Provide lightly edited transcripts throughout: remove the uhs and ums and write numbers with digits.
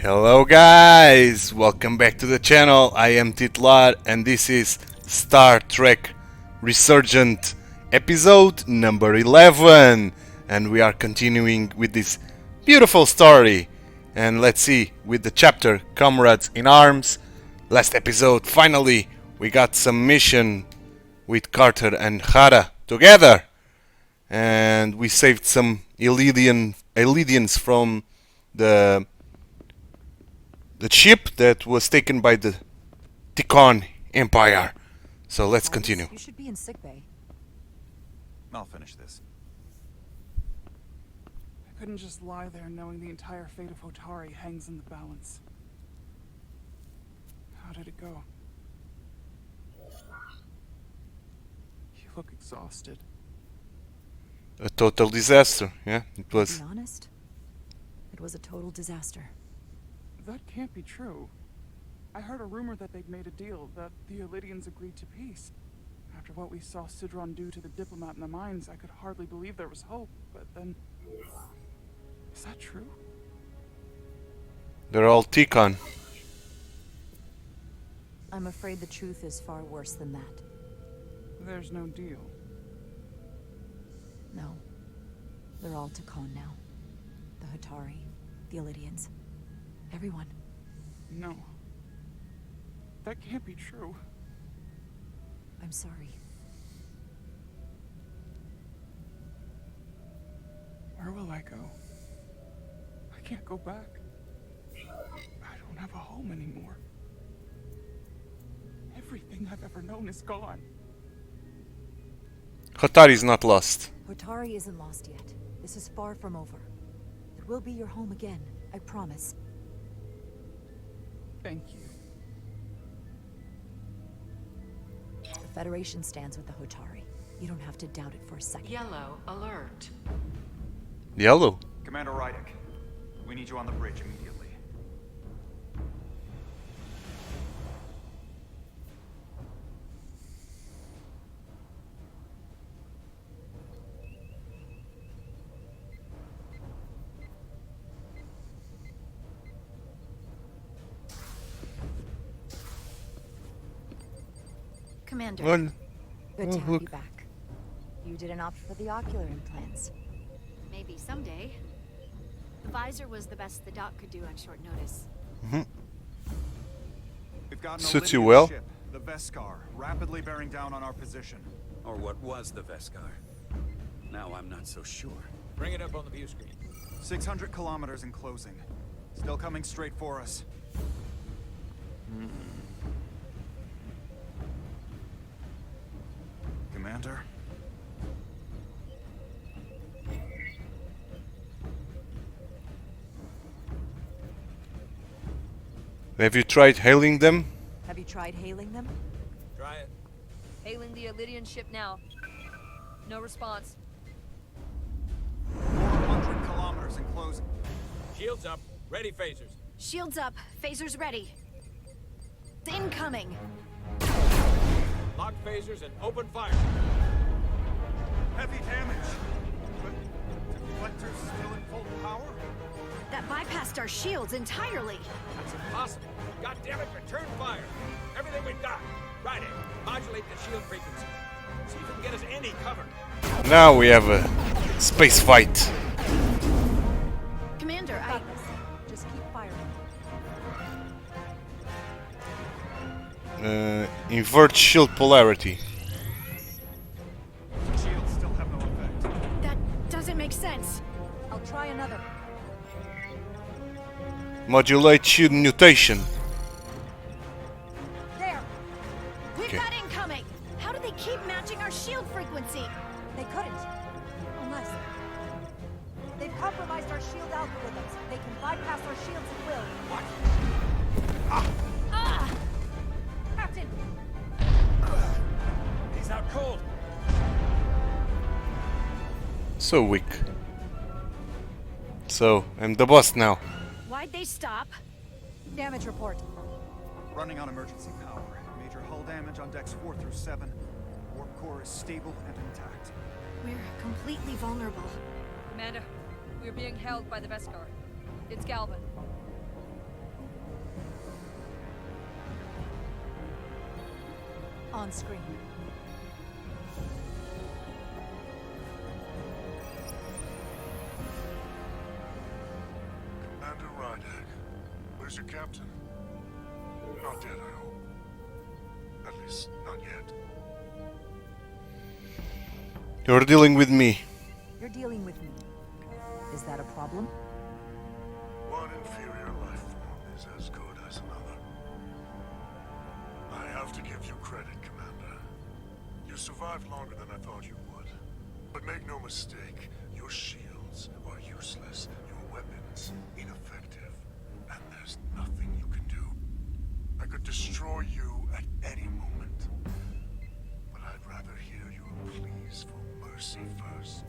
Hello guys, welcome back to the channel. I am Titular and this is Star Trek Resurgence episode number 11, and we are continuing with this beautiful story. And let's see, with the chapter Comrades in Arms. Last episode, finally we got some mission with Carter and Hara together, and we saved some aliens from the ship that was taken by the Ticon Empire. So let's continue. You should be in sickbay. I'll finish this. I couldn't just lie there knowing the entire fate of Hotari hangs in the balance. How did it go? You look exhausted. A total disaster, yeah, it was. To be honest, it was a total disaster. That can't be true. I heard a rumor that they'd made a deal, that the Elidians agreed to peace. After what we saw Sidron do to the diplomat in the mines, I could hardly believe there was hope, but then... Is that true? They're all Ticon. I'm afraid the truth is far worse than that. There's no deal. No. They're all Ticon now. The Hotari, the Elidians. Everyone. No. That can't be true. I'm sorry. Where will I go? I can't go back. I don't have a home anymore. Everything I've ever known is gone. Hotari's not lost. Hotari isn't lost yet. This is far from over. It will be your home again, I promise. Thank you. The Federation stands with the Hotari. You don't have to doubt it for a second. Yellow alert. Yellow. Commander Rydick, we need you on the bridge immediately. Commander, Well, good to have you look. back. You didn't opt for the ocular implants. Maybe someday. The visor was the best the doc could do on short notice. We've got an Suits you Elidian well. ship, the Veskar, rapidly bearing down on our position. Or what was the Veskar. Now I'm not so sure. Bring it up on the view screen. 600 kilometers in closing. Still coming straight for us. Commander? Have you tried hailing them? Have you tried hailing them? Try it. Hailing the Elidian ship now. No response. 400 kilometers in closing. Shields up. Ready phasers. Shields up. Phasers ready. Incoming. Lock phasers and open fire. Heavy damage. But deflectors still in full power? That bypassed our shields entirely. That's impossible. God damn it, return fire. Everything we've got. Right in. Modulate the shield frequency. See if we can get us any cover. Now we have a space fight. Commander, I... Got this. Just keep firing. Invert shield polarity. Shields still have no effect. That doesn't make sense. I'll try another. Modulate shield mutation. There! We've Okay. got incoming. How do they keep matching our shield frequency? They couldn't. Unless... They've compromised our shield algorithms. They can bypass our shields at will. What? Ah! Captain! He's out cold. So weak. So, I'm the boss now. Why'd they stop? Damage report. Running on emergency power. Major hull damage on decks 4 through 7. Warp core is stable and intact. We're completely vulnerable. Commander, we're being held by the Veskar. It's Galvin. On screen. Commander Rydak, where's your captain? Not dead, I hope. At least, not yet. You're dealing with me. You're dealing with me. Is that a problem? One inferior life form is as good as another. I have to give you credit, Commander. You survived longer than I thought you would. But make no mistake, your shields are useless, your weapons ineffective, and there's nothing you can do. I could destroy you at any moment. But I'd rather hear your pleas for mercy first.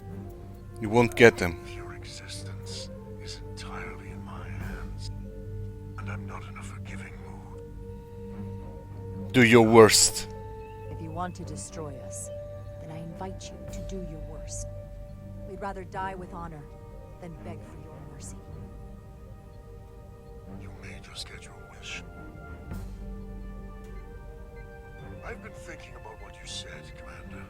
You won't get them. Your existence is entirely in my hands, and I'm not in a forgiving mood. Do your worst. If you want to destroy us, then I invite you to do your worst. We'd rather die with honor than beg for your mercy. You may just get your wish. I've been thinking about what you said, Commander.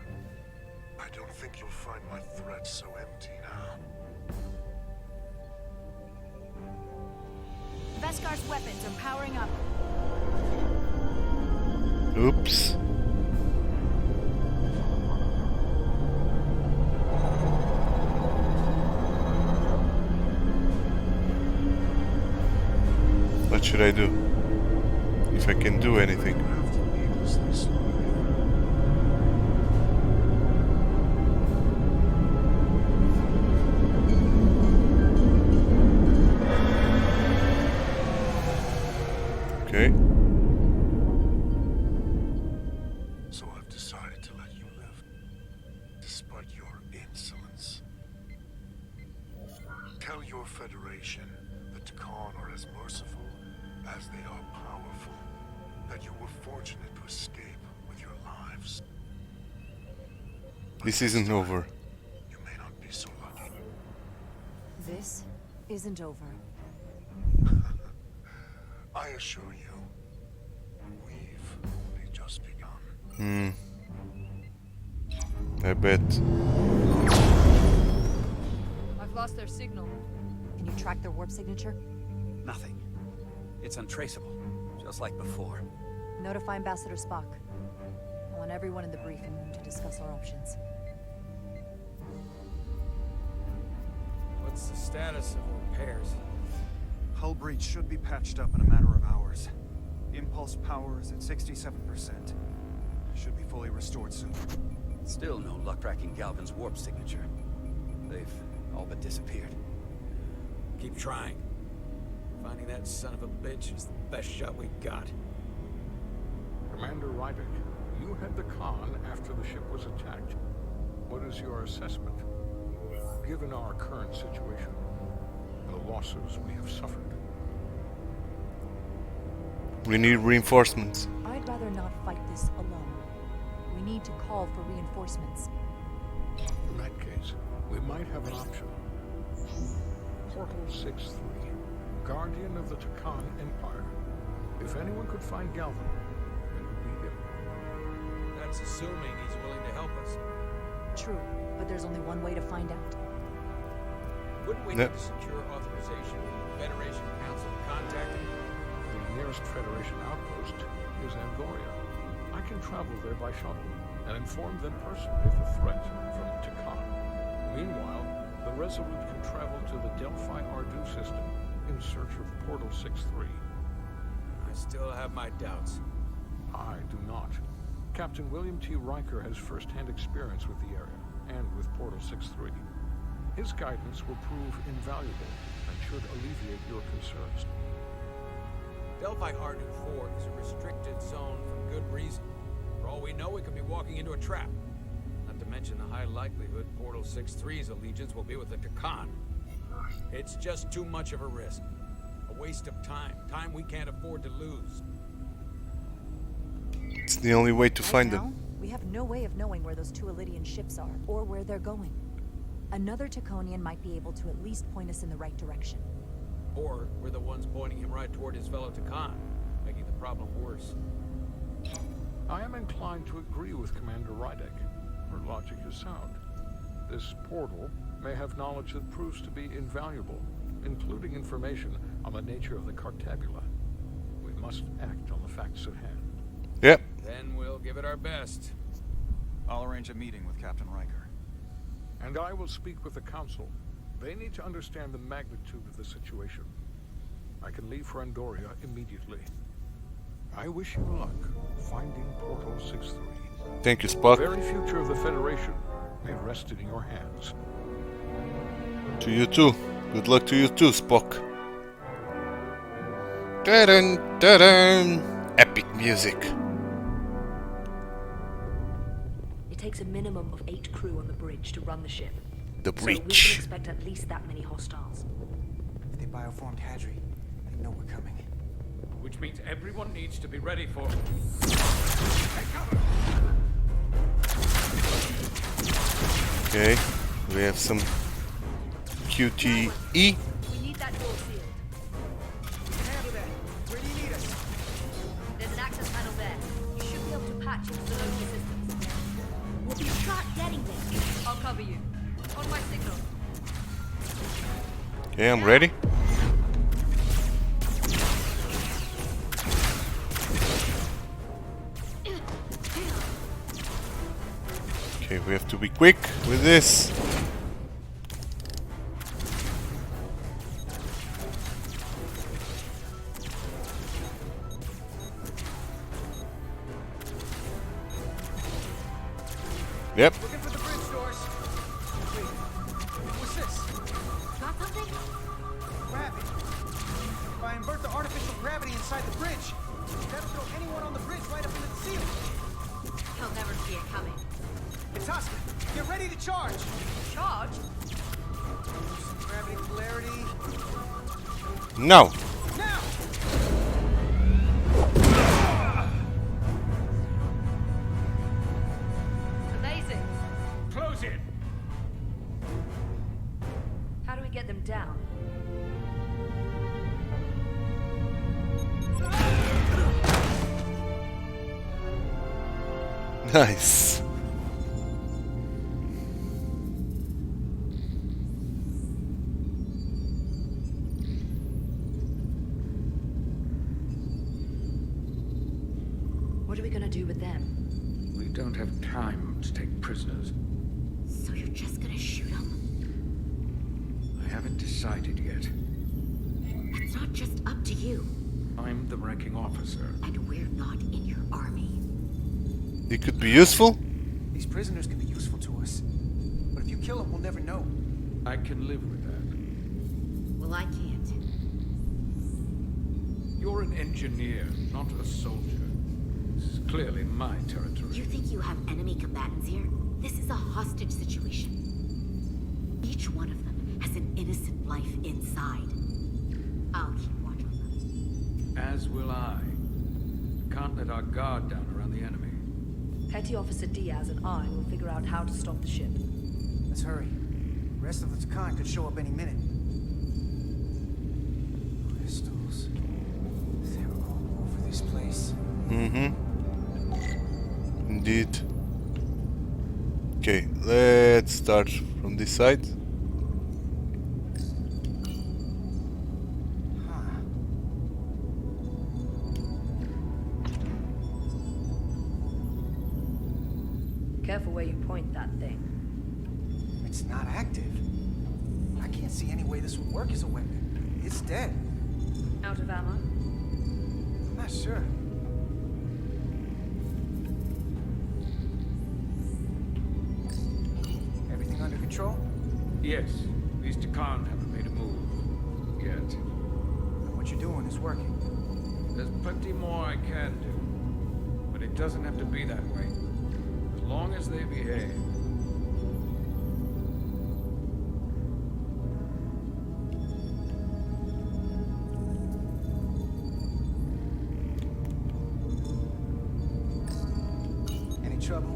I don't think you'll find my threat so empty now. Veskar's weapons are powering up. Oops. What should I do? If I can do anything. You have to needlessly slow you. Okay. So I've decided to let you live, despite your insolence. Tell your Federation that Takan are as merciful as they are powerful, that you were fortunate to escape with your lives. But This isn't over. you may not be so lucky. This isn't over. I assure you, we've only just begun. I bet. I've lost their signal. Can you track their warp signature? Nothing. It's untraceable, just like before. Notify Ambassador Spock. I want everyone in the briefing room to discuss our options. What's the status of repairs? Hull breach should be patched up in a matter of hours. Impulse power is at 67%. Should be fully restored soon. Still no luck tracking Galvin's warp signature. They've all but disappeared. Keep trying. Finding that son of a bitch is the best shot we got. Commander Rydak, you had the Khan after the ship was attacked. What is your assessment? Given our current situation, the losses we have suffered. We need reinforcements. I'd rather not fight this alone. We need to call for reinforcements. In that case, we might have an option. Portal 6-3, Guardian of the Takan Empire. If anyone could find Galvin, it would be him. That's assuming he's willing to help us. True, but there's only one way to find out. Wouldn't we Yep. need to secure authorization from the Federation Council to contact him? The nearest Federation outpost is Angoria. I can travel there by shuttle and inform them personally of the threat from Takan. Meanwhile, the Resolute can travel to the Delphi Ardu system in search of Portal 6-3. I still have my doubts. I do not. Captain William T. Riker has first-hand experience with the area and with Portal 6-3. His guidance will prove invaluable and should alleviate your concerns. Delphi Ardu 4 is a restricted zone for good reason. For all we know, we could be walking into a trap. Not to mention the high likelihood Portal 6-3's allegiance will be with the Takan. It's just too much of a risk. A waste of time. Time we can't afford to lose. It's the only way to Right find now, them. we have no way of knowing where those two Elydian ships are, or where they're going. Another Taconian might be able to at least point us in the right direction. Or we're the ones pointing him right toward his fellow Takan, making the problem worse. I am inclined to agree with Commander Rydek. Her logic is sound. This portal may have knowledge that proves to be invaluable, including information on the nature of the Cartabula. We must act on the facts at hand. Yep. Then we'll give it our best. I'll arrange a meeting with Captain Riker. And I will speak with the Council. They need to understand the magnitude of the situation. I can leave for Andoria immediately. I wish you luck finding Portal 63. Thank you, Spock. The very future of the Federation may rest in your hands. To you too. Good luck to you too, Spock. Da-dun, da-dun. Epic music. It takes a minimum of 8 crew on the bridge to run the ship. The So we breach. can expect at least that many hostiles. If they bioformed Hadri, they know we're coming. Which means everyone needs to be ready for... Okay, we have some QTE. We need that door sealed. Handle that. Where do you need us? There's an access panel there. You should be able to patch into the local systems. We'll be shot getting there. I'll cover you. On my signal. Okay, I'm ready. Okay, we have to be quick with this. Yep. Looking for the bridge doors. Wait, what's this? Got something? Gravity. If I invert the artificial gravity inside the bridge, that'll throw anyone on the bridge right up into the ceiling. He'll never see it coming. Natasha, get ready to charge. Charge? Some gravity polarity. No. Now! Amazing. Close it! How do we get them down? Nice. What are we gonna do with them? We don't have time to take prisoners. So you're just gonna shoot him? I haven't decided yet. It's not just up to you. I'm the ranking officer. And we're not in your army. It could be useful. These prisoners can be useful to us. But if you kill them, we'll never know. I can live with that. Well, I can't. You're an engineer, not a soldier. This is clearly my territory. You think you have enemy combatants here? This is a hostage situation. Each one of them has an innocent life inside. I'll keep watch on them. As will I. Can't let our guard down around the enemy. Petty Officer Diaz and I will figure out how to stop the ship. Let's hurry. The rest of the Takan could show up any minute. Crystals. They're all over this place. Mm-hmm. Indeed. Okay, let's start from this side. Careful where you point that thing. It's not active. I can't see any way this would work as a weapon. It's dead. Out of ammo? I'm not sure. Everything under control? Yes, these Takan haven't made a move. Yet. And what you're doing is working. There's plenty more I can do. But it doesn't have to be that way. As long as they behave. Any trouble?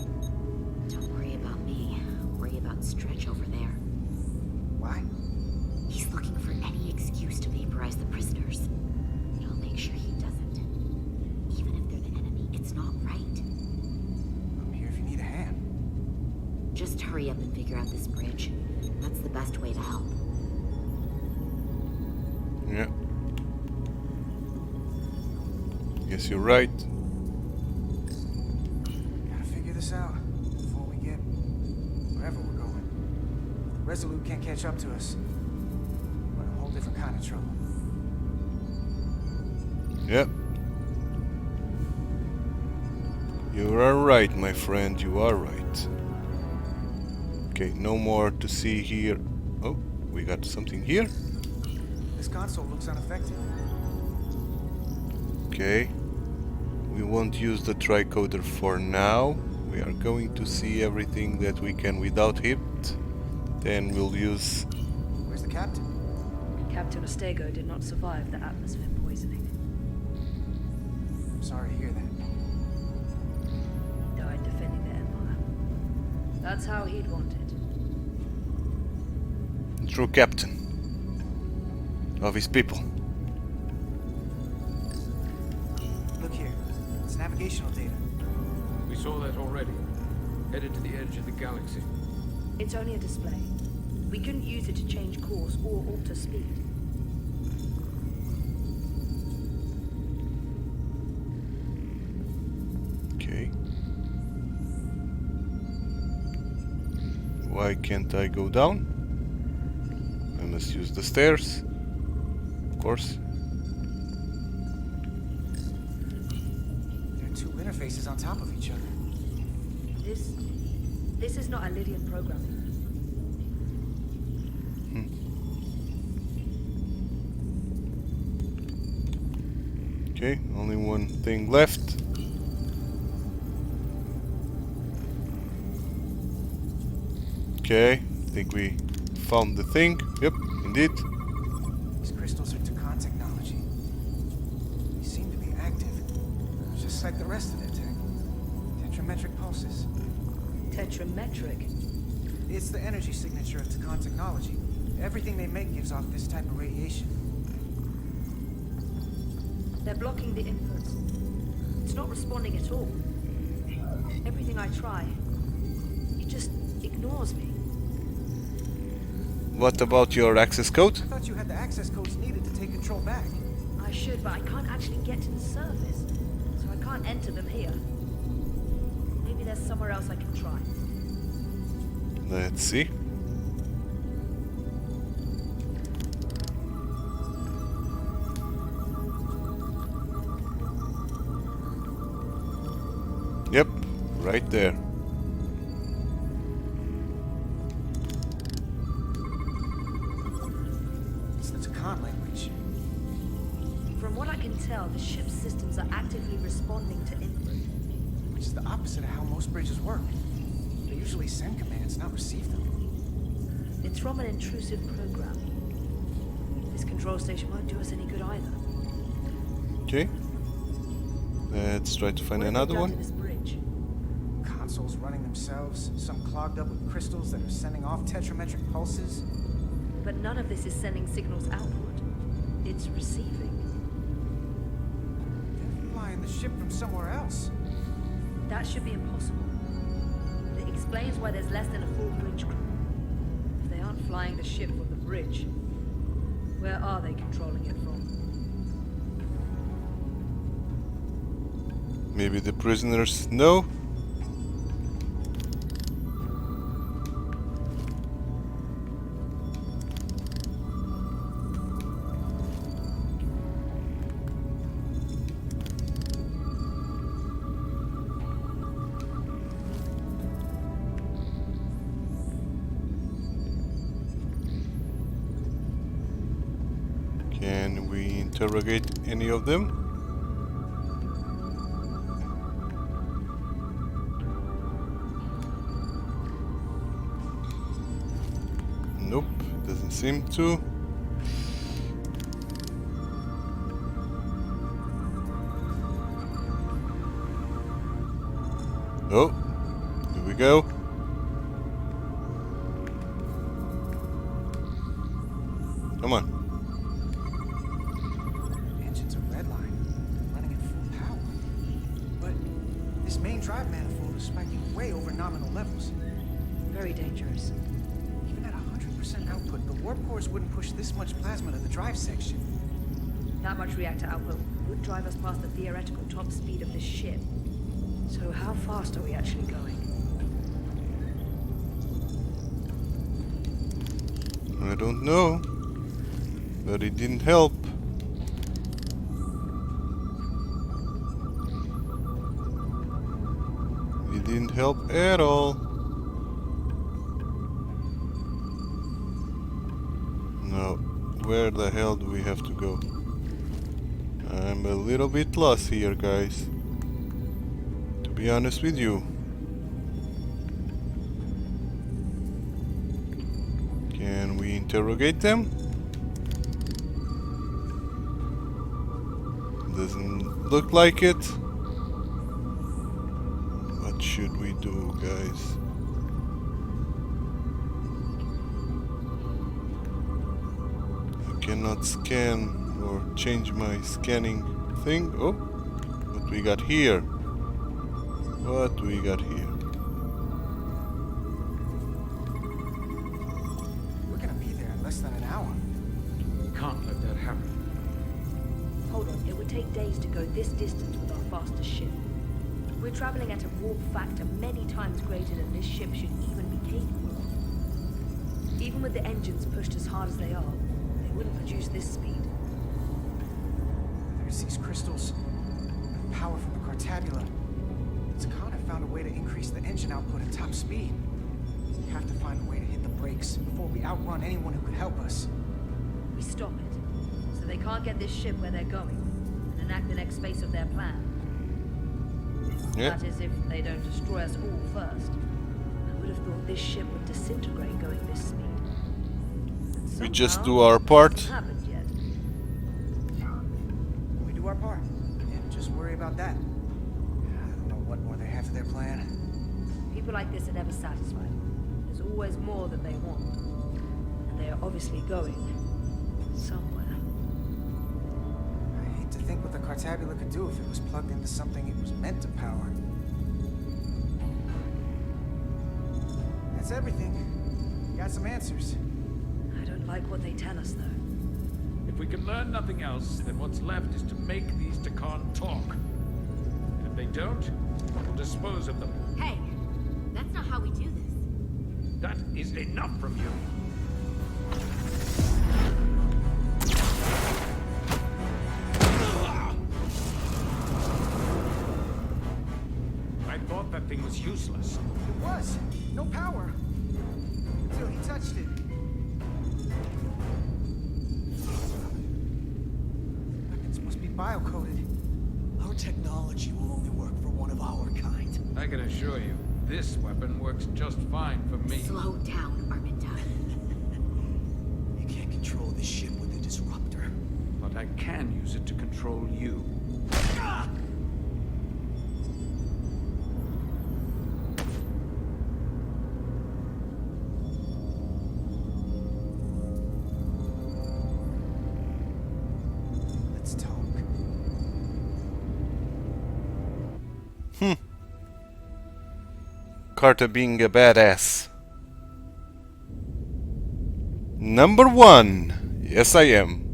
Don't worry about me. Worry about Stretch over there. Why? He's looking for any excuse to vaporize the prisoners. But I'll make sure he doesn't. Even if they're the enemy, it's not right. hurry up and figure out this bridge. That's the best way to help. Yeah. Guess you're right. Gotta figure this out before we get wherever we're going. The Resolute can't catch up to us. We're in a whole different kind of trouble. Yep. You are right, my friend. You are right. Okay, no more to see here. Oh, we got something here. This console looks unaffected. Okay. We won't use the tricoder for now. We are going to see everything that we can without it. Then we'll use... Where's the captain? Captain Ostego did not survive the atmosphere poisoning. I'm sorry to hear that. He died defending the Empire. That's how he'd want it. True captain of his people. Look here. It's navigational data. We saw that already. Headed to the edge of the galaxy. It's only a display. We couldn't use it to change course or alter speed. Okay. Why can't I go down? I must use the stairs. Of course. There are two interfaces on top of each other. This is not Lydian programming. Okay, only one thing left. Okay, I think we found the thing. Yep, indeed. These crystals are Tucan technology. They seem to be active, just like the rest of their tech. Tetrametric pulses. Tetrametric? It's the energy signature of Tucan technology. Everything they make gives off this type of radiation. They're blocking the inputs. It's not responding at all. Everything I try, it just ignores me. What about your access code? I thought you had the access codes needed to take control back. I should, but I can't actually get to the surface, so I can't enter them here. Maybe there's somewhere else I can try. Let's see. Yep, right there. It's the Tucan language. From what I can tell, the ship's systems are actively responding to input. Which is the opposite of how most bridges work. They usually send commands, not receive them. It's from an intrusive program. This control station won't do us any good either. Okay. Let's try to find another one. This bridge. Consoles running themselves, some clogged up with crystals that are sending off tetrametric pulses. But none of this is sending signals outward. It's receiving. They're flying the ship from somewhere else. That should be impossible. It explains why there's less than a full bridge crew. If they aren't flying the ship from the bridge, where are they controlling it from? Maybe the prisoners know? Can we interrogate any of them? Nope, doesn't seem to. Oh, here we go. Come on. Engines are redline, running at full power. But this main drive manifold is spiking way over nominal levels. We've Very dangerous. Even at 100% output, the warp cores wouldn't push this much plasma to the drive section. That much reactor output would drive us past the theoretical top speed of this ship. So how fast are we actually going? I don't know, but it didn't help. It didn't help at all. Now, where the hell do we have to go? I'm a little bit lost here, guys. To be honest with you. Can we interrogate them? Doesn't look like it. What should we do, guys? I cannot scan or change my scanning thing. Oh, what we got here? What do we got here? Less than an hour. Can't let that happen. Hold on, it would take days to go this distance with our fastest ship. We're traveling at a warp factor many times greater than this ship should even be capable of. Even with the engines pushed as hard as they are, they wouldn't produce this speed. There's these crystals. The power from the Cartabula. Takana found a way to increase the engine output at top speed. We have to find a way to hit the brakes before we outrun anyone who could help us. We stop it, so they can't get this ship where they're going, and enact the next phase of their plan. Yeah. That is, if they don't destroy us all first. I would have thought this ship would disintegrate going this speed. We just do our part. It hasn't happened yet. We do our part, and just worry about that. I don't know what more they have to their plan. People like this are never satisfied. There's always more that they want. And they are obviously going somewhere. I hate to think what the Cartabula could do if it was plugged into something it was meant to power. That's everything. Got some answers. I don't like what they tell us, though. If we can learn nothing else, then what's left is to make these Takan talk. And if they don't, we'll dispose of them. Hey, that's not how we do this. That is enough from you. I thought that thing was useless. It was. No power. Until he touched it. Weapons must be bio-coded. Our technology will only work for one of our kind. I can assure you, this weapon works just fine for me. Slow down, Armenta. You can't control this ship with a disruptor. But I can use it to control you. Let's talk. Carter being a badass. Number one. Yes, I am.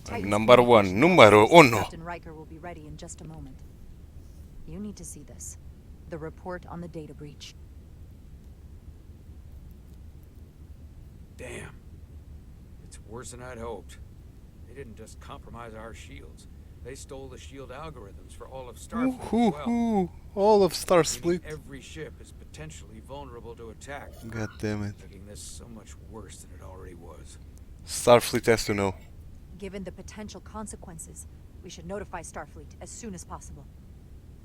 I'm number one. Numero uno. Captain Riker will be ready in just a moment. You need to see this. The report on the data breach. Damn. It's worse than I'd hoped. They didn't just compromise our shields. They stole the shield algorithms for all of Starfleet as well. All of Starfleet. Every ship is potentially vulnerable to attack. God damn it. Making this so much worse than it already was. Starfleet has to know. Given the potential consequences, we should notify Starfleet as soon as possible.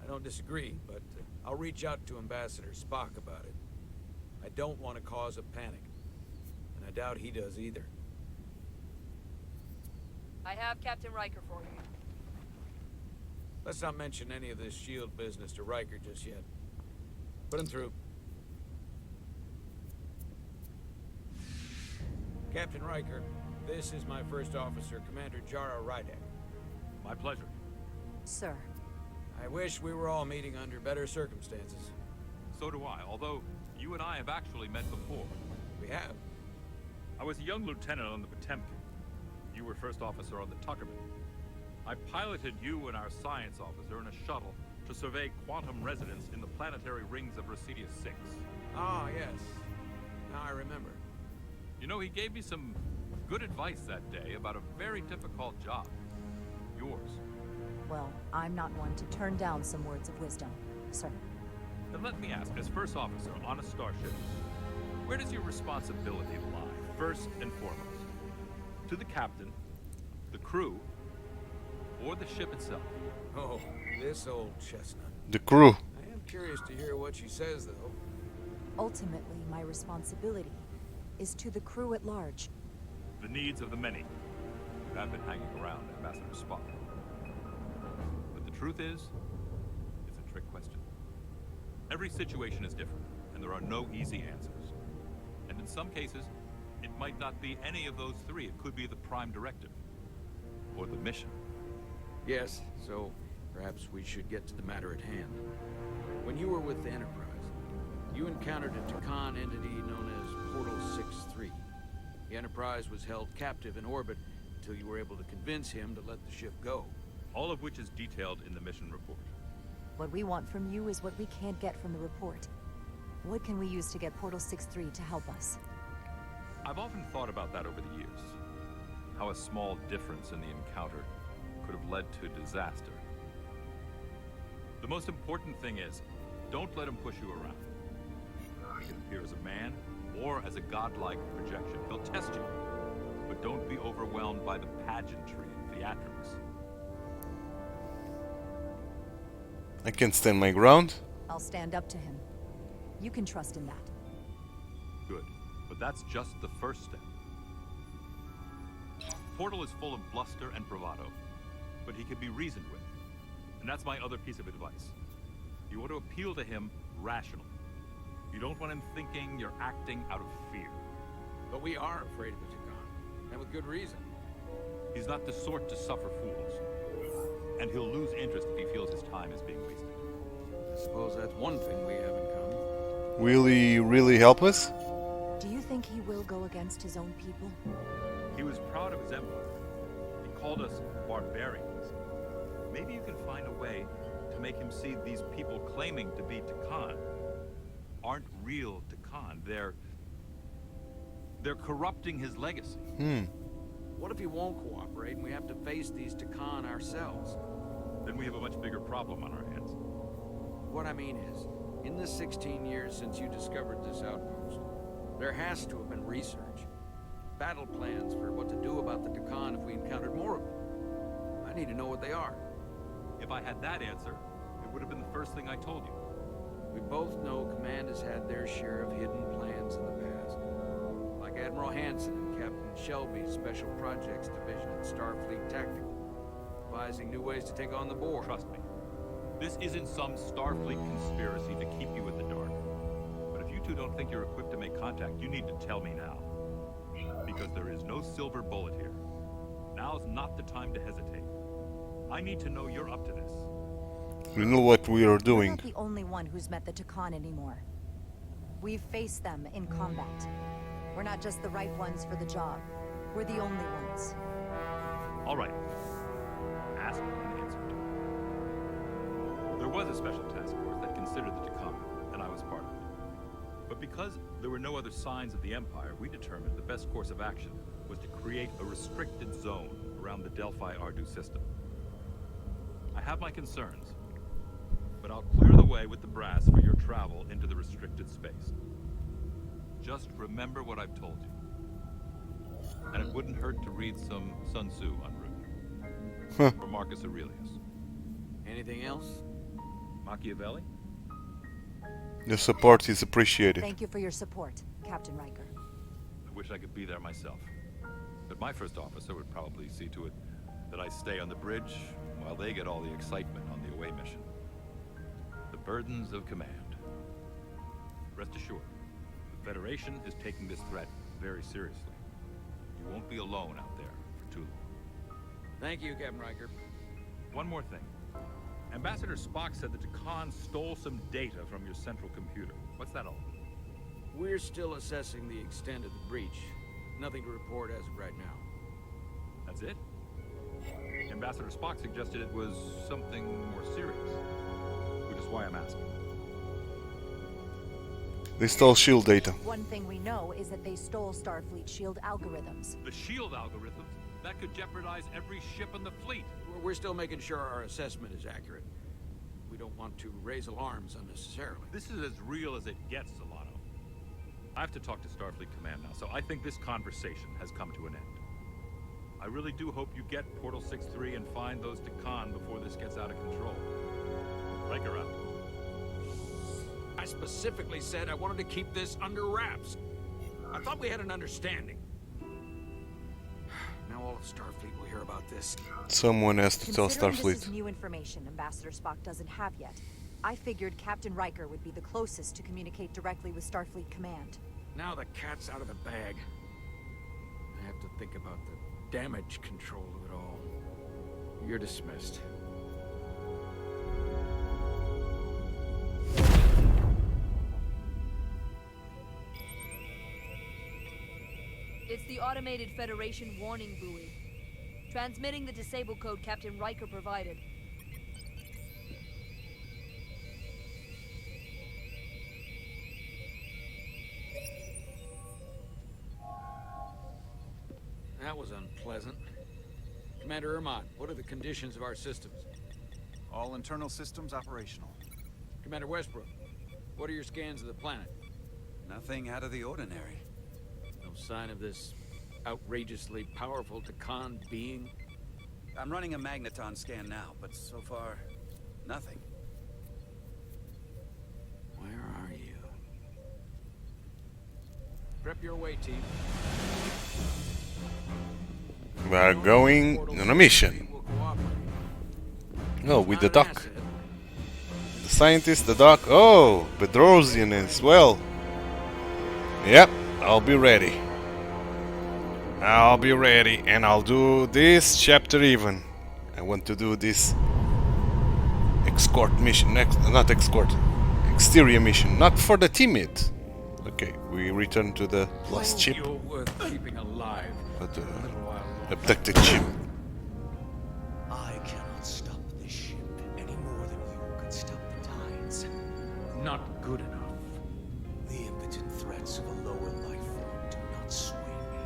I don't disagree, but I'll reach out to Ambassador Spock about it. I don't want to cause a panic, and I doubt he does either. I have Captain Riker for you. Let's not mention any of this shield business to Riker just yet. Put him through. Captain Riker, this is my first officer, Commander Jara Rydek. My pleasure. Sir. I wish we were all meeting under better circumstances. So do I, although You and I have actually met before. We have. I was a young lieutenant on the Potemkin. You were first officer on the Tuckerman. I piloted you and our science officer in a shuttle to survey quantum resonance in the planetary rings of Residius 6. Ah, yes. Now I remember. You know, he gave me some good advice that day about a very difficult job. Yours. Well, I'm not one to turn down some words of wisdom, sir. Then let me ask, as first officer on a starship, where does your responsibility lie, first and foremost? To the captain, the crew, or the ship itself? Oh, this old chestnut. The crew. I am curious to hear what she says, though. Ultimately, my responsibility is to the crew at large. The needs of the many who have been hanging around Ambassador Spock. But the truth is, it's a trick question. Every situation is different, and there are no easy answers. And in some cases, it might not be any of those three. It could be the prime directive, or the mission. Yes, so perhaps we should get to the matter at hand. When you were with the Enterprise, you encountered a Takan entity known as Portal 6-3. The Enterprise was held captive in orbit until you were able to convince him to let the ship go. All of which is detailed in the mission report. What we want from you is what we can't get from the report. What can we use to get Portal 6-3 to help us? I've often thought about that over the years. How a small difference in the encounter could have led to disaster. The most important thing is, don't let him push you around. He can appear as a man, or as a godlike projection. He'll test you, but don't be overwhelmed by the pageantry and theatrics. I can stand my ground. I'll stand up to him. You can trust in that. Good, but that's just the first step. Portal is full of bluster and bravado, but he can be reasoned with. And that's my other piece of advice. You want to appeal to him rationally. You don't want him thinking you're acting out of fear. But we are afraid of the Takan, and with good reason. He's not the sort to suffer fools. And he'll lose interest if he feels his time is being wasted. I suppose that's one thing we have in common. Will he really help us? Do you think he will go against his own people? He was proud of his empire. He called us barbarians. Maybe you can find a way to make him see these people claiming to be Takan aren't real Takan. They're corrupting his legacy. What if he won't cooperate and we have to face these Takan ourselves? Then we have a much bigger problem on our hands. What I mean is, in the 16 years since you discovered this outpost, there has to have been research. Battle plans for what to do about the Takan if we encountered more of them. I need to know what they are. If I had that answer, it would have been the first thing I told you. We both know Command has had their share of hidden plans in the past. Like Admiral Hansen and Captain Shelby's Special Projects Division at Starfleet Tactical, devising new ways to take on the Borg. Trust me, this isn't some Starfleet conspiracy to keep you in the dark. But if you two don't think you're equipped to make contact, you need to tell me now. Because there is no silver bullet here. Now's not the time to hesitate. I need to know you're up to this. We know what we are doing. We're not the only one who's met the Takan anymore. We've faced them in combat. We're not just the right ones for the job. We're the only ones. All right. Asked and answered. There was a special task force that considered the Takan, and I was part of it. But because there were no other signs of the Empire, we determined the best course of action was to create a restricted zone around the Delphi-Ardu system. I have my concerns, but I'll clear the way with the brass for your travel into the restricted space. Just remember what I've told you. And it wouldn't hurt to read some Sun Tzu en route. Or Marcus Aurelius. Anything else? Machiavelli? The support is appreciated. Thank you for your support, Captain Riker. I wish I could be there myself. But my first officer would probably see to it that I stay on the bridge while they get all the excitement on the away mission. The burdens of command. Rest assured, the Federation is taking this threat very seriously. You won't be alone out there for too long. Thank you, Captain Riker. One more thing. Ambassador Spock said that Takan stole some data from your central computer. What's that all about? We're still assessing the extent of the breach. Nothing to report as of right now. That's it? Ambassador Spock suggested it was something more serious, which is why I'm asking. They stole shield data. One thing we know is that they stole Starfleet shield algorithms. The shield algorithms? That could jeopardize every ship in the fleet. We're still making sure our assessment is accurate. We don't want to raise alarms unnecessarily. This is as real as it gets, Solano. I have to talk to Starfleet Command now, so I think this conversation has come to an end. I really do hope you get Portal 6-3 and find those Takan before this gets out of control. Riker out. I specifically said I wanted to keep this under wraps. I thought we had an understanding. Now all of Starfleet will hear about this. Someone has to tell Considering Starfleet. This is new information Ambassador Spock doesn't have yet. I figured Captain Riker would be the closest to communicate directly with Starfleet Command. Now the cat's out of the bag. I have to think about the damage control of it all. You're dismissed. It's the automated Federation warning buoy. Transmitting the disable code Captain Riker provided. That was unpleasant. Commander Irmont, what are the conditions of our systems? All internal systems operational. Commander Westbrook, what are your scans of the planet? Nothing out of the ordinary. No sign of this outrageously powerful Takan being? I'm running a magneton scan now, but so far, nothing. Where are you? Prep your way, team. We are going on a mission. Oh, with the doc. The scientist, the doc. Oh, Bedrosian as well. Yep, I'll be ready. I'll be ready, and I'll do this chapter even. I want to do this escort mission. Not escort. Exterior mission. Not for the timid. Okay, we return to the lost ship. You're worth keeping alive. But abducted ship. I cannot stop this ship any more than you could stop the tides. Not good enough. The impotent threats of a lower life form do not sway me.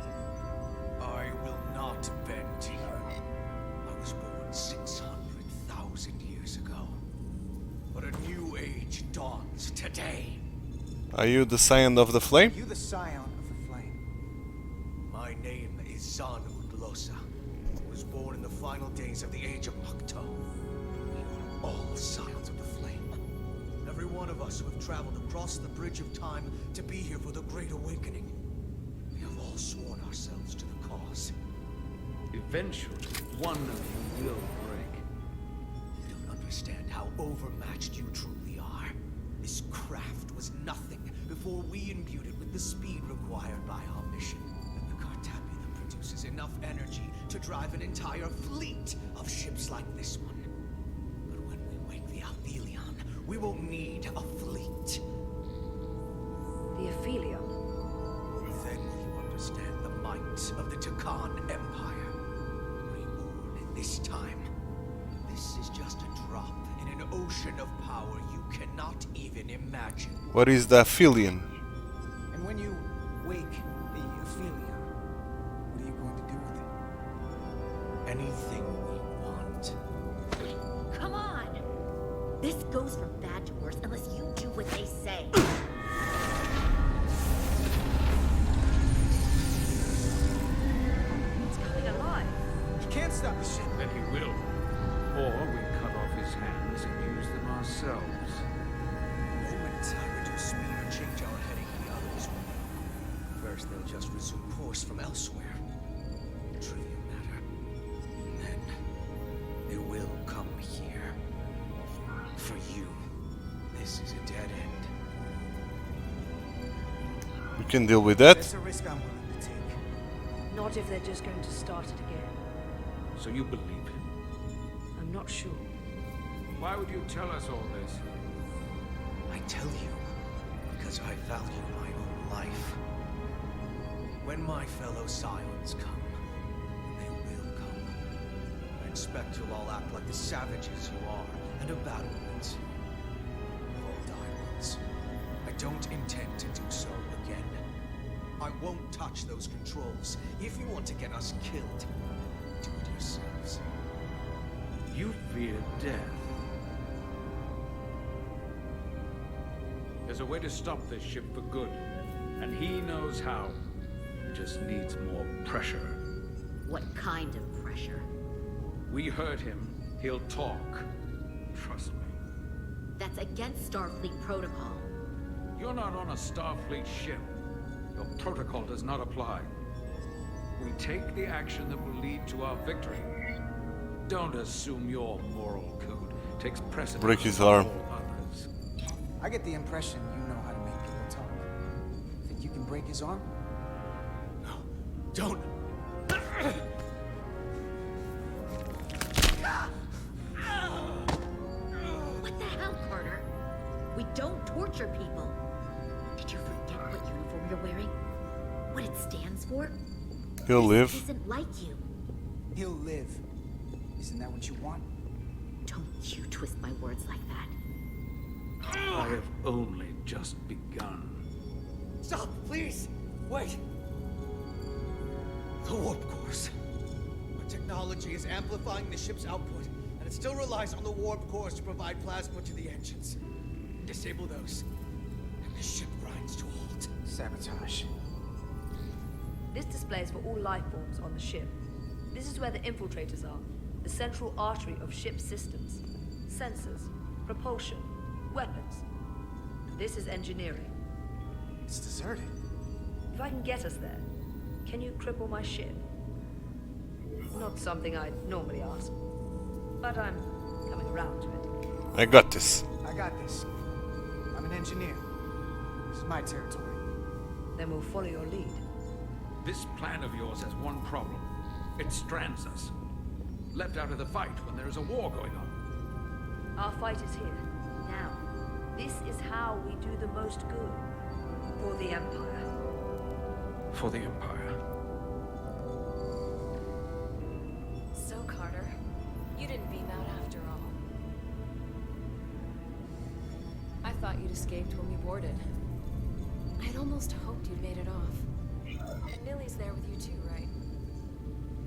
I will not bend to you. I was born 600,000 years ago. But a new age dawns today. Are you the scion of the flame? You the scion of the flame. My name is Zanu Glosa. I was born in the final days of the Age of Makto. We are all scions of the flame. Every one of us who have traveled across the bridge of time to be here for the Great Awakening. We have all sworn ourselves to the cause. Eventually, one of you will break. You don't understand how overmatched you truly are. This craft was nothing before we imbued it with the speed required by our mission. And the Cartabula produces enough energy to drive an entire fleet of ships like this one. But when we wake the Aphelion, we won't need a fleet. The Aphelion? Then will you understand the might of the Takan Empire. Reborn in this time. This is just a drop in an ocean of power you cannot even imagine. What is the Aphelion? And when you wake the Aphelion, what are you going to do with it? Anything we want. Come on! This goes from bad to worse unless you do what they say. It's coming alive. He can't stop the ship. Then he will. Or we cut off his hands and use them ourselves. The moment I reduce speed or change our heading, the others will. First, they'll just resume course from elsewhere. A trivial matter. And then, they will come here. For you, this is a dead end. We can deal with that. It's a risk I'm willing to take. Not if they're just going to start it again. So you believe him? I'm not sure. Why would you tell us all this? I tell you, because I value my own life. When my fellow Scions come, and they will come, I expect you'll all act like the savages you are, and a battle once. All die once. I don't intend to do so again. I won't touch those controls. If you want to get us killed, do it yourselves. You fear death. There's a way to stop this ship for good, and he knows how. He just needs more pressure. What kind of pressure? We heard him. He'll talk. Trust me. That's against Starfleet protocol. You're not on a Starfleet ship. Your protocol does not apply. We take the action that will lead to our victory. Don't assume your moral code takes precedence. Break his arm. over all others. I get the impression you know how to make people talk. Think you can break his arm? No, don't. What the hell, Carter? We don't torture people. Did you forget what uniform you're wearing? What it stands for? He'll live. This isn't like you. He'll live. Isn't that what you want? Don't you twist my words like that. I have only just begun. Stop, please! Wait! The warp cores. Our technology is amplifying the ship's output, and it still relies on the warp cores to provide plasma to the engines. Disable those, and the ship grinds to a halt. Sabotage. This displays for all life forms on the ship. This is where the infiltrators are, the central artery of ship systems, sensors, propulsion, weapons. This is engineering. It's deserted. If I can get us there, can you cripple my ship? Not something I'd normally ask, but I'm coming around to it. I got this. I got this. I'm an engineer. This is my territory. Then we'll follow your lead. This plan of yours has one problem. It strands us. Left out of the fight when there is a war going on. Our fight is here, now. This is how we do the most good. For the Empire. For the Empire. So, Carter, you didn't beam out after all. I thought you'd escaped when we boarded. I'd almost hoped you'd made it off. And Millie's there with you too, right?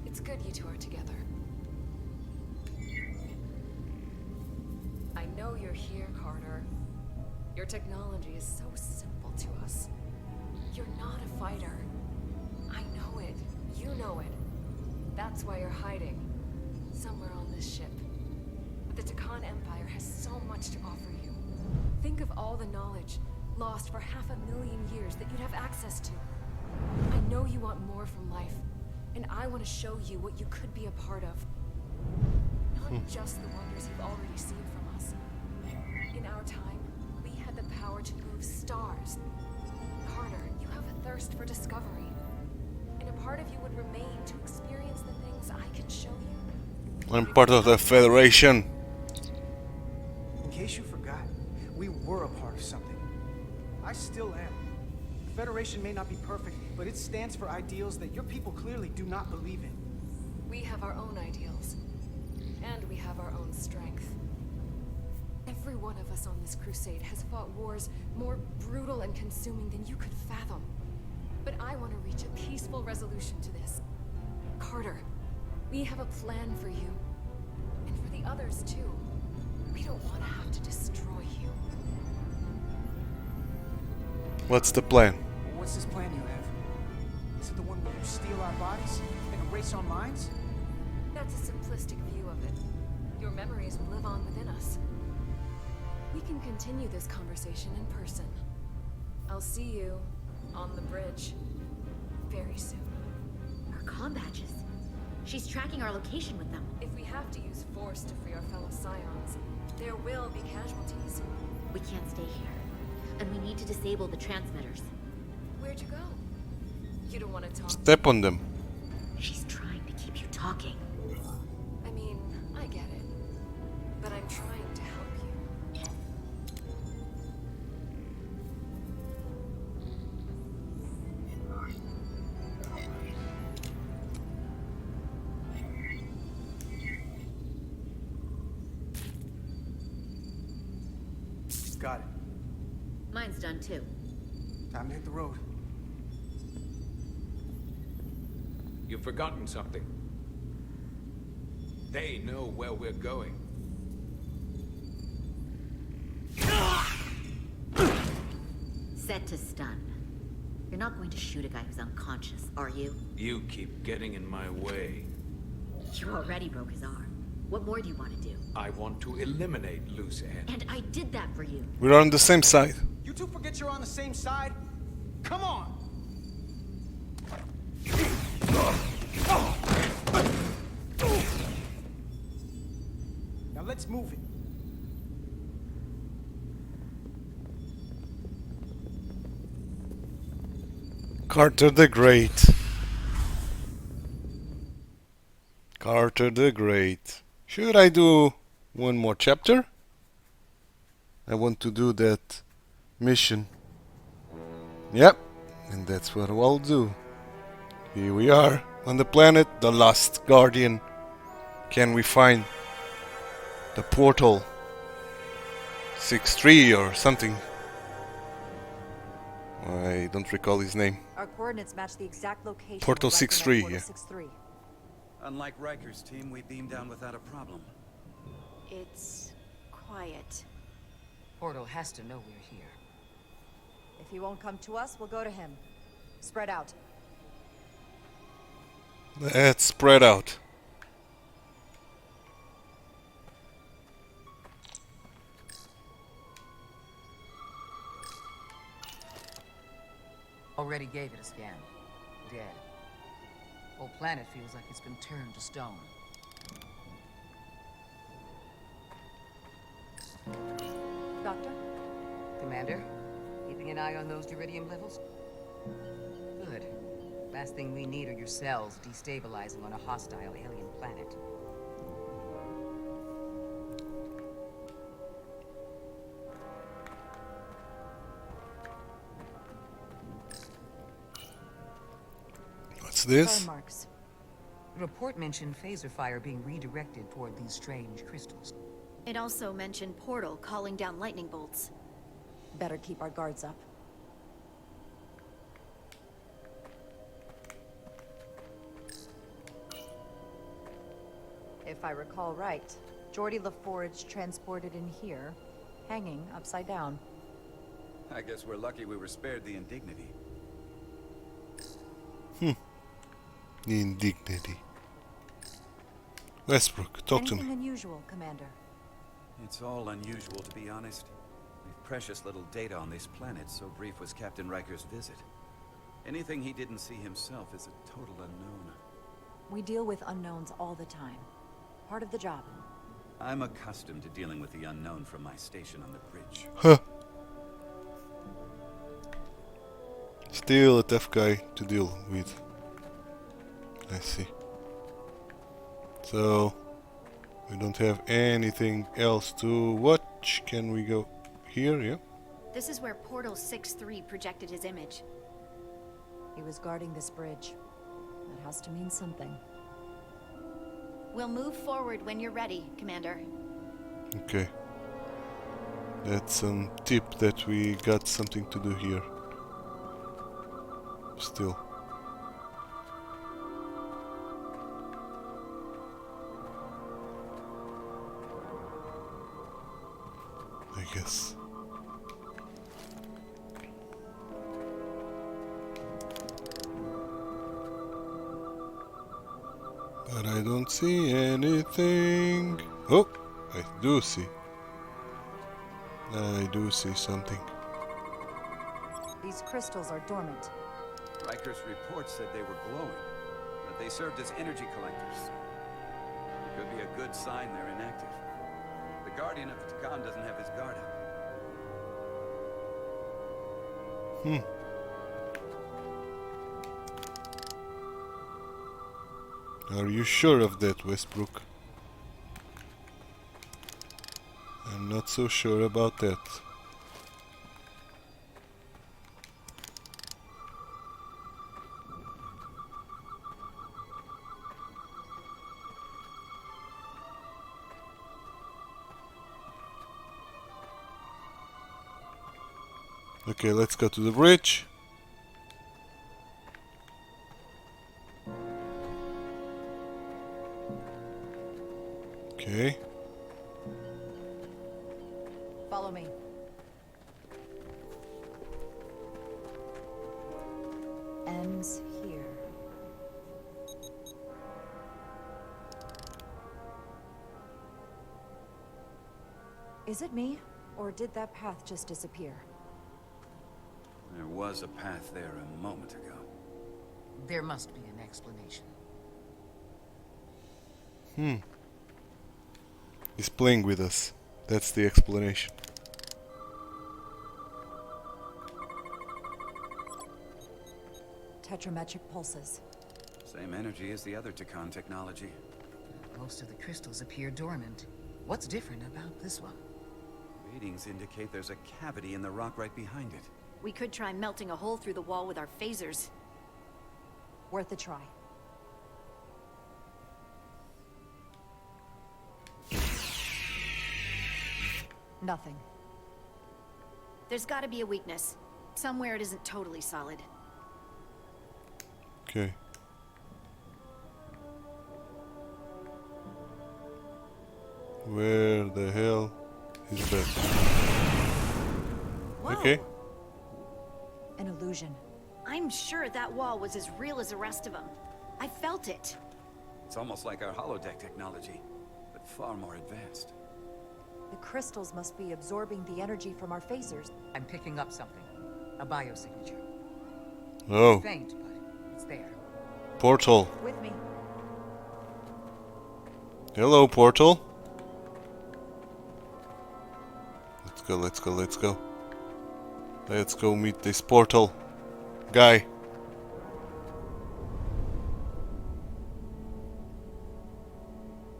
It's good you two are together. I know you're here, Carter. Your technology is so simple to us. You're not a fighter. I know it. You know it. That's why you're hiding. Somewhere on this ship. But the Takan Empire has so much to offer you. Think of all the knowledge lost for 500,000 years that you'd have access to. I know you want more from life, and I want to show you what you could be a part of. Not just the wonders you've already seen from us. In our time, we had the power to move stars. Carter, you have a thirst for discovery. And a part of you would remain to experience the things I can show you. I'm part of the Federation. In case you forgot, we were a part of something. I still am. The Federation may not be perfect, but it stands for ideals that your people clearly do not believe in. We have our own ideals. And we have our own strength. Every one of us on this crusade has fought wars more brutal and consuming than you could fathom. But I want to reach a peaceful resolution to this. Carter, we have a plan for you. And for the others too. We don't want to have to destroy you. What's the plan? What's this plan you have? Is it the one where you steal our bodies and erase our minds? That's a simplistic view of it. Your memories will live on within us. We can continue this conversation in person. I'll see you on the bridge very soon. Our comm badges. She's tracking our location with them. If we have to use force to free our fellow Scions, there will be casualties. We can't stay here. And we need to disable the transmitters. Where'd you go? You don't want to talk? Step on them. She's trying to keep you talking. I mean, I get it. But I'm trying to help you. got it. Mine's done too. Time to hit the road. You've forgotten something. They know where we're going. Set to stun. You're not going to shoot a guy who's unconscious, are you? You keep getting in my way. You already broke his arm. What more do you want to do? I want to eliminate loose ends. And I did that for you. We're on the same side. You two forget you're on the same side? Come on! Now let's move it. Carter the Great. Carter the Great. Should I do one more chapter? I want to do that mission. Yep, and that's what I'll do. Here we are on the planet, the Last Guardian. Can we find the portal 6-3 or something? I don't recall his name. Our coordinates match the exact location. Portal of Riker 6-3, Portal yeah. 6-3. Unlike Riker's team, we beamed down without a problem. It's quiet. Portal has to know we're here. If he won't come to us, we'll go to him. Spread out. Let's spread out. Already gave it a scan. Dead. Whole planet feels like it's been turned to stone. Doctor? Commander, keeping an eye on those uridium levels? Good. Last thing we need are your cells destabilizing on a hostile alien planet. What's this? Burn marks. The report mentioned phaser fire being redirected toward these strange crystals. It also mentioned Portal calling down lightning bolts. Better keep our guards up. If I recall right, Geordi LaForge transported in here, hanging upside down. I guess we're lucky we were spared the indignity. Indignity. Westbrook, talk to me. Anything unusual, Commander? It's all unusual, to be honest. We've precious little data on this planet, so brief was Captain Riker's visit. Anything he didn't see himself is a total unknown. We deal with unknowns all the time. Part of the job. I'm accustomed to dealing with the unknown from my station on the bridge. Huh. Still a tough guy to deal with. I see. So, we don't have anything else to watch. Can we go here? Yeah. This is where Portal 6-3 projected his image. He was guarding this bridge. That has to mean something. We'll move forward when you're ready, Commander. Okay. That's some tip that we got something to do here. Still. I guess. But I don't see anything. Oh, I do see. I do see something. These crystals are dormant. Riker's report said they were glowing, but they served as energy collectors. Could be a good sign they're inactive. The Guardian of the Titan doesn't have his guard up. Are you sure of that, Westbrook? I'm not so sure about that. Okay, let's go to the bridge. Okay. Follow me. Ends here. Is it me, or did that path just disappear? There was a path there a moment ago. There must be an explanation. He's playing with us. That's the explanation. Tetrametric pulses. Same energy as the other Takan technology. Most of the crystals appear dormant. What's different about this one? Readings indicate there's a cavity in the rock right behind it. We could try melting a hole through the wall with our phasers. Worth a try. Nothing. There's gotta be a weakness. Somewhere it isn't totally solid. Okay. Where the hell is that? Whoa. Okay. An illusion. I'm sure that wall was as real as the rest of them. I felt it. It's almost like our holodeck technology, but far more advanced. The crystals must be absorbing the energy from our phasers. I'm picking up something. A biosignature. Oh. Faint, but it's there. Portal. With me. Hello, portal. Let's go, let's go, let's go. Let's go meet this portal guy.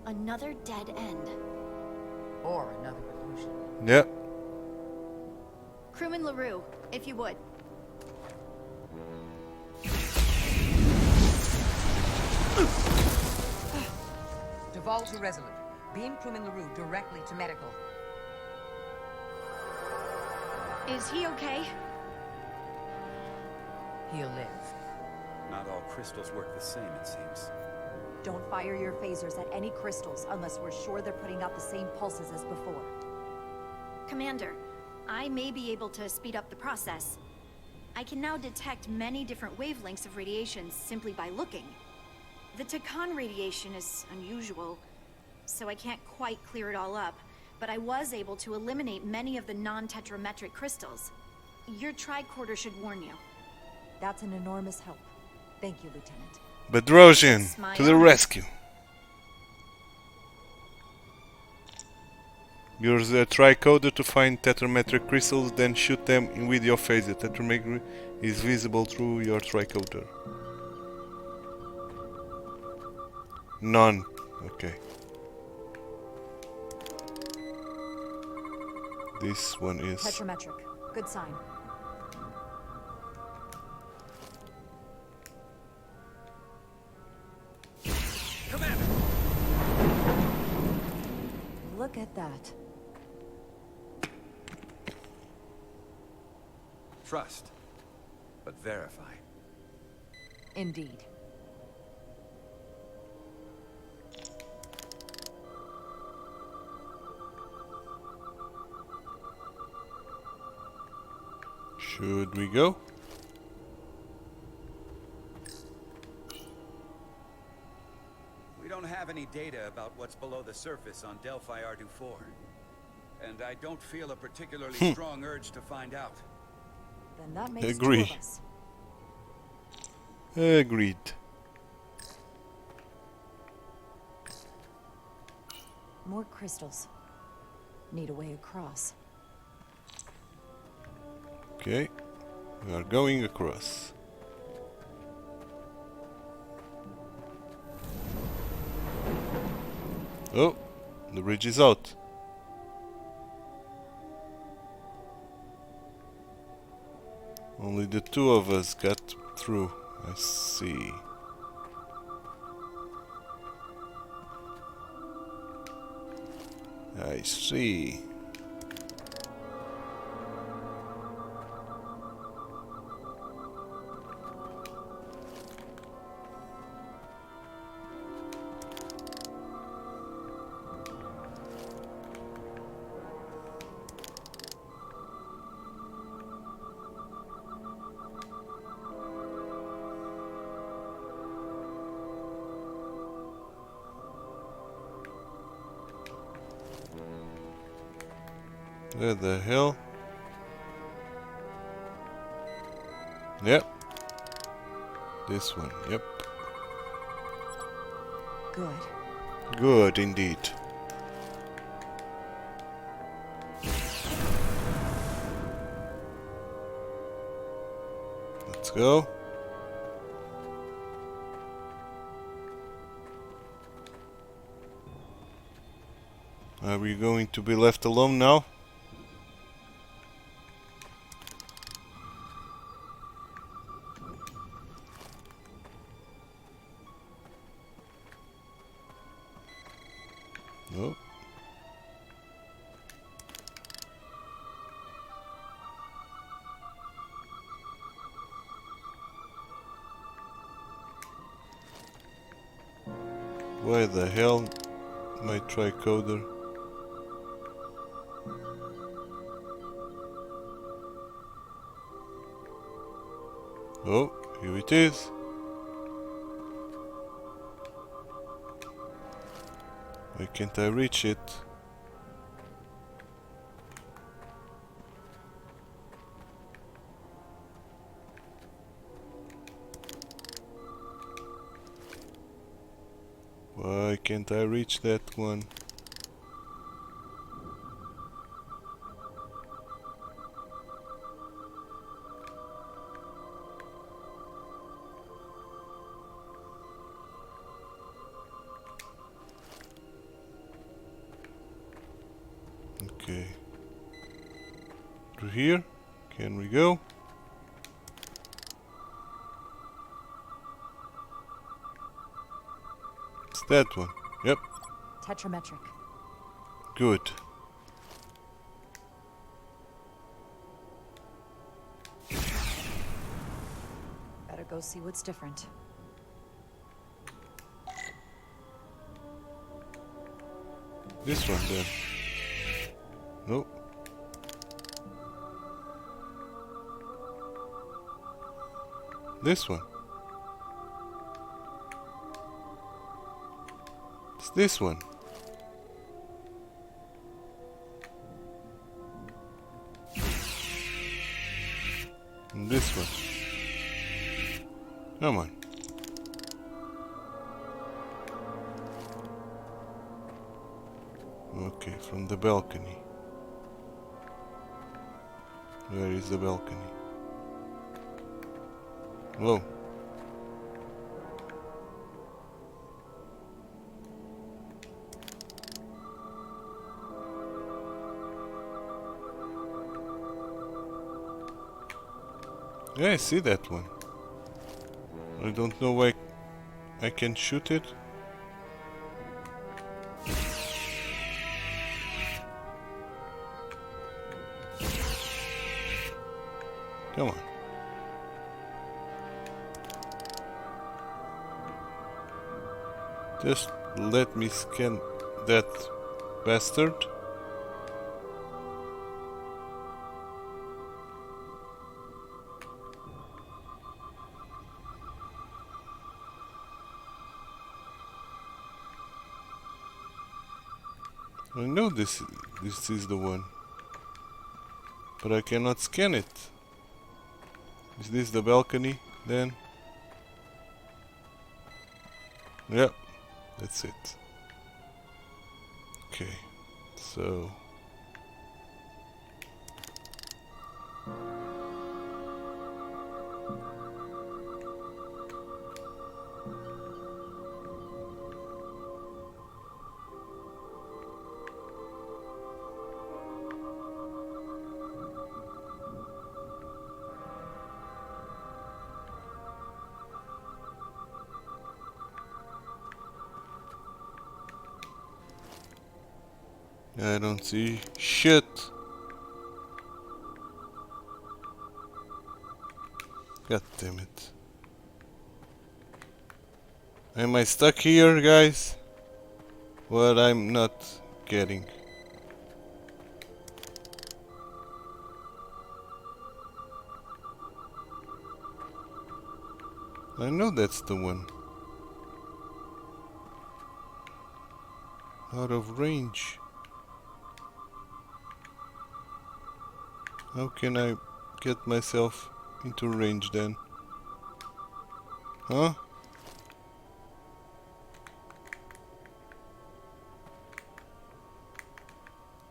Another dead end. Or another illusion. Yeah. Crewman LaRue, if you would. Devolve to Resolute. Beam crewman LaRue directly to medical. Is he okay? He'll live. Not all crystals work the same, it seems. Don't fire your phasers at any crystals unless we're sure they're putting out the same pulses as before. Commander, I may be able to speed up the process. I can now detect many different wavelengths of radiation simply by looking. The Takan radiation is unusual, so I can't quite clear it all up, but I was able to eliminate many of the non-tetrametric crystals. Your tricorder should warn you. That's an enormous help. Thank you, Lieutenant. Bedrosian, to the rescue. Use the tricorder to find tetrametric crystals, then shoot them with your phaser. Tetrametric is visible through your tricorder. None. Okay. This one is Tetrametric. Good sign. Commander! Look at that. Trust, but verify. Indeed. Should we go? We don't have any data about what's below the surface on Delphi Ardu 4. And I don't feel a particularly strong urge to find out. Then that makes Agree. 2 of us. Agreed. More crystals. Need a way across. Okay, we are going across. Oh, the bridge is out. Only the 2 of us got through. I see. I see. Where the hell? Yep. This one, yep. Good. Good indeed. Let's go. Are we going to be left alone now? No. Why the hell my tricorder? Oh, here it is. Why can't I reach it? Why can't I reach that one? Okay. Through here? Can we go? It's that one. Yep. Tetrametric. Good. Better go see what's different. This one then. Nope. This one. It's this one. And this one. Come on. Okay, from the balcony. Where is the balcony? Whoa. Yeah, I see that one. I don't know why I can shoot it. Come on. Just let me scan that bastard. I know this is the one, but I cannot scan it. Is this the balcony then? Yep, that's it. Okay, so I don't see shit. God damn it. Am I stuck here, guys? What I'm not getting. I know that's the one. Out of range. How can I get myself into range then? Huh?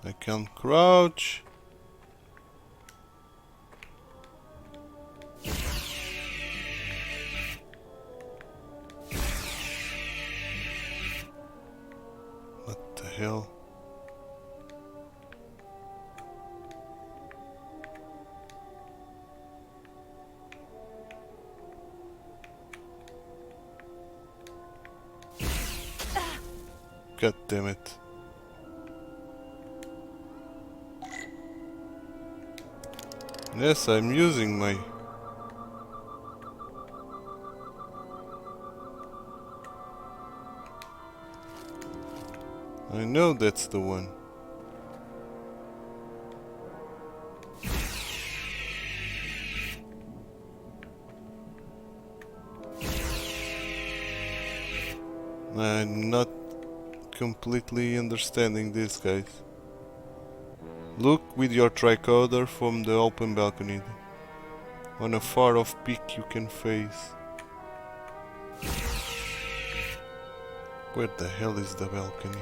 I can crouch. What the hell? God damn it. Yes, I'm using my... I know that's the one. I'm not completely understanding this, guys. Look with your tricorder from the open balcony. On a far-off peak you can face. Where the hell is the balcony?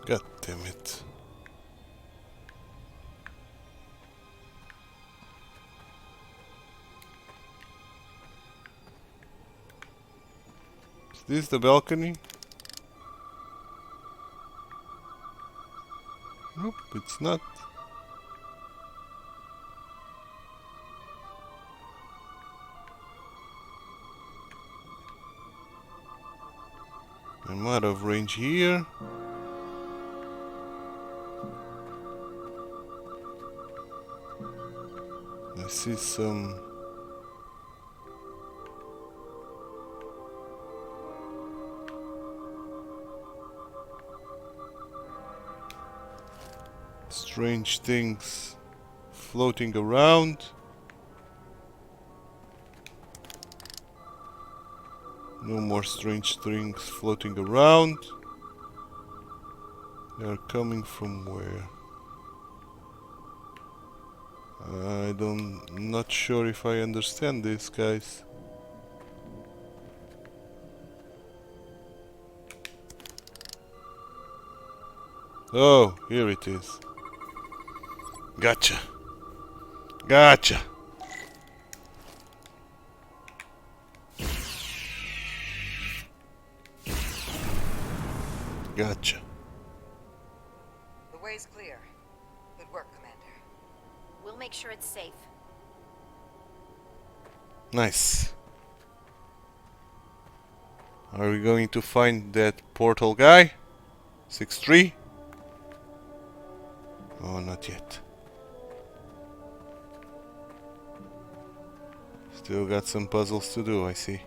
God damn it. Is this the balcony? Nope, it's not. I'm out of range here. I see some strange things floating around. No more strange things floating around. They are coming from where? I'm not sure if I understand this, guys. Oh, here it is. Gotcha. Gotcha. Gotcha. The way's clear. Good work, Commander. We'll make sure it's safe. Nice. Are we going to find that portal guy? 6-3? Oh, not yet. Still got some puzzles to do, I see.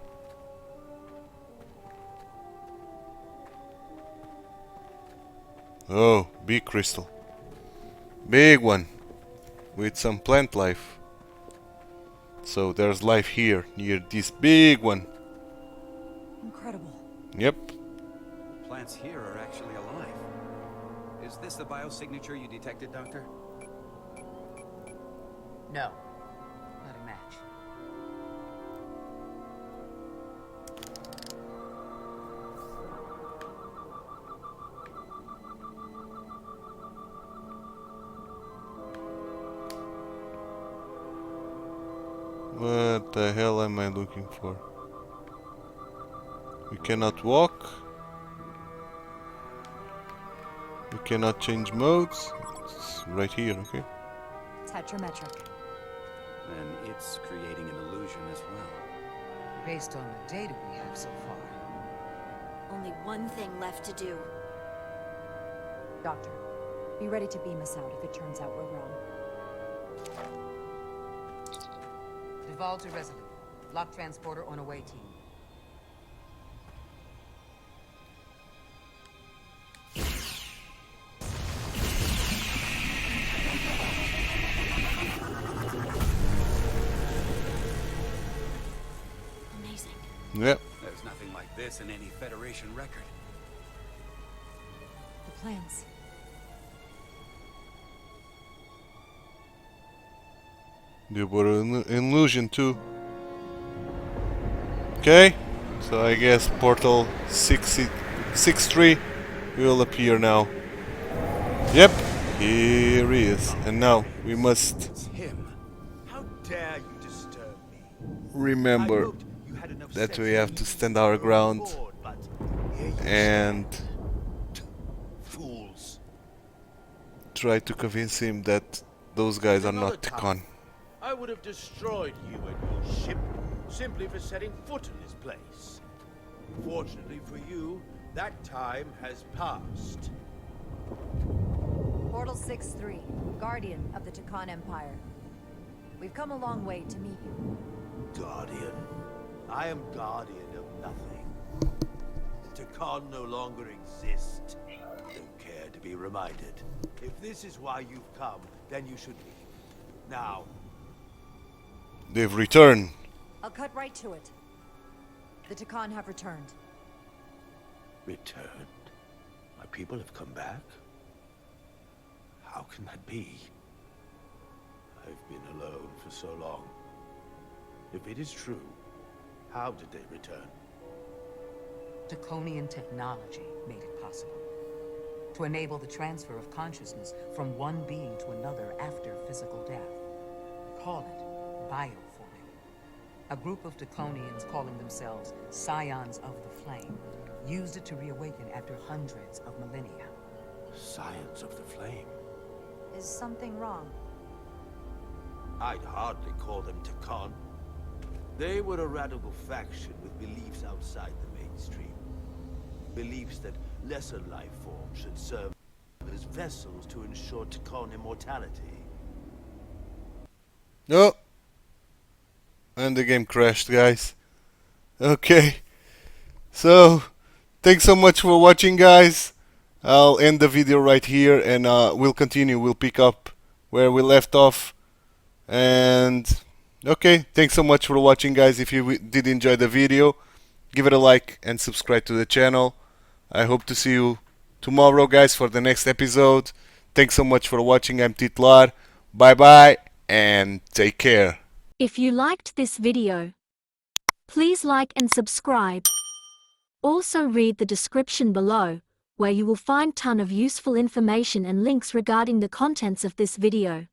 Oh, big crystal. Big one. With some plant life. So there's life here, near this big one. Incredible. Yep. The plants here are actually alive. Is this the biosignature you detected, Doctor? No. Not a match. What the hell am I looking for? We cannot walk. We cannot change modes. It's right here, okay? Tetrametric. Then it's creating an illusion as well. Based on the data we have so far. Only one thing left to do. Doctor, be ready to beam us out if it turns out we're wrong. Duval to Resolute. Lock transporter on away team. Yep. There's nothing like this in any Federation record. The plans. They were an illusion too. Okay, so I guess portal 63 will appear now. Yep, here he is. And now we must remember that we have to stand our ground and try to convince him that those guys are not Ticon. I would have destroyed you and your ship simply for setting foot in this place. Fortunately for you, that time has passed. Portal 6-3, Guardian of the Ticon Empire. We've come a long way to meet you. Guardian? I am Guardian of nothing. The Ticon no longer exist. Don't care to be reminded. If this is why you've come, then you should leave. Now. They've returned. I'll cut right to it. The Ticon have returned. Returned? My people have come back? How can that be? I've been alone for so long. If it is true, how did they return? Draconian technology made it possible. To enable the transfer of consciousness from one being to another after physical death. We call it bioforming. A group of Draconians calling themselves Scions of the Flame used it to reawaken after hundreds of millennia. Scions of the Flame? Is something wrong? I'd hardly call them Ticon. They were a radical faction with beliefs outside the mainstream. Beliefs that lesser life forms should serve as vessels to ensure Ticon immortality. No. And the game crashed, guys. Okay. So, thanks so much for watching, guys. I'll end the video right here and we'll continue. We'll pick up where we left off. And okay, thanks so much for watching, guys. If you did enjoy the video, give it a like and subscribe to the channel. I hope to see you tomorrow, guys, for the next episode. Thanks so much for watching. I'm titular. Bye bye and take care. If you liked this video, please like and subscribe. Also read the description below, where you will find ton of useful information and links regarding the contents of this video.